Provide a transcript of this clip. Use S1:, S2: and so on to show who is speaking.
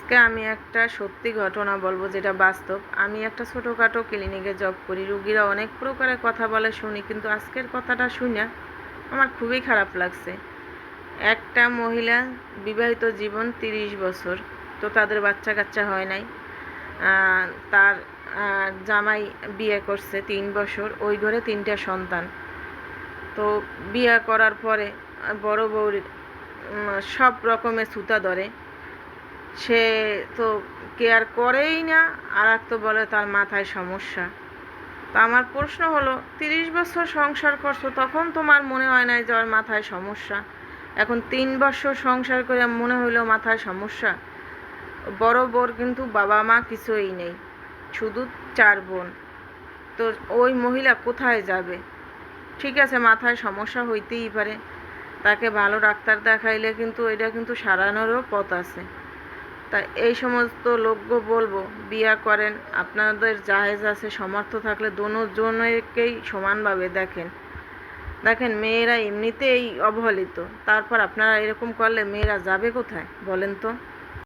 S1: আজকে আমি একটা সত্যি ঘটনা বলবো, যেটা বাস্তব। আমি একটা ছোটোখাটো ক্লিনিকে জব করি। রুগীরা অনেক প্রকারের কথা বলে শুনি, কিন্তু আজকের কথাটা শুনে আমার খুবই খারাপ লাগছে। একটা মহিলা, বিবাহিত জীবন 30 বছর, তো তাদের বাচ্চা কাচ্চা হয় নাই। তার জামাই বিয়ে করছে 3 বছর, ওই ঘরে 3টা সন্তান। তো বিয়ে করার পরে বড় বউর সব রকমের ছুতা ধরে, সে তো কেয়ার করেই না। আর এক তো বলে তার মাথায় সমস্যা। তা আমার প্রশ্ন হলো, 30 বছর সংসার করছো, তখন তোমার মনে হয় নাই যে ওর মাথায় সমস্যা? এখন 3 বছর সংসার করে মনে হইলো মাথায় সমস্যা? বড় বোর কিন্তু বাবা মা কিছুই নেই, শুধু 4 বোন। তো ওই মহিলা কোথায় যাবে? ঠিক আছে, মাথায় সমস্যা হইতেই পারে, তাকে ভালো ডাক্তার দেখাইলে কিন্তু এটা কিন্তু সারানোরও পথ আছে। তাই এই সমস্ত লোককে বলবো, বিয়া করেন, আপনাদের জায়েজ আছে, সামর্থ্য থাকলে দুজনকেই সমানভাবে দেখেন। দেখেন, মেয়েরা এমনিতেই অবহেলিত, তারপর আপনারা এরকম করলে মেয়েরা যাবে কোথায় বলেন তো?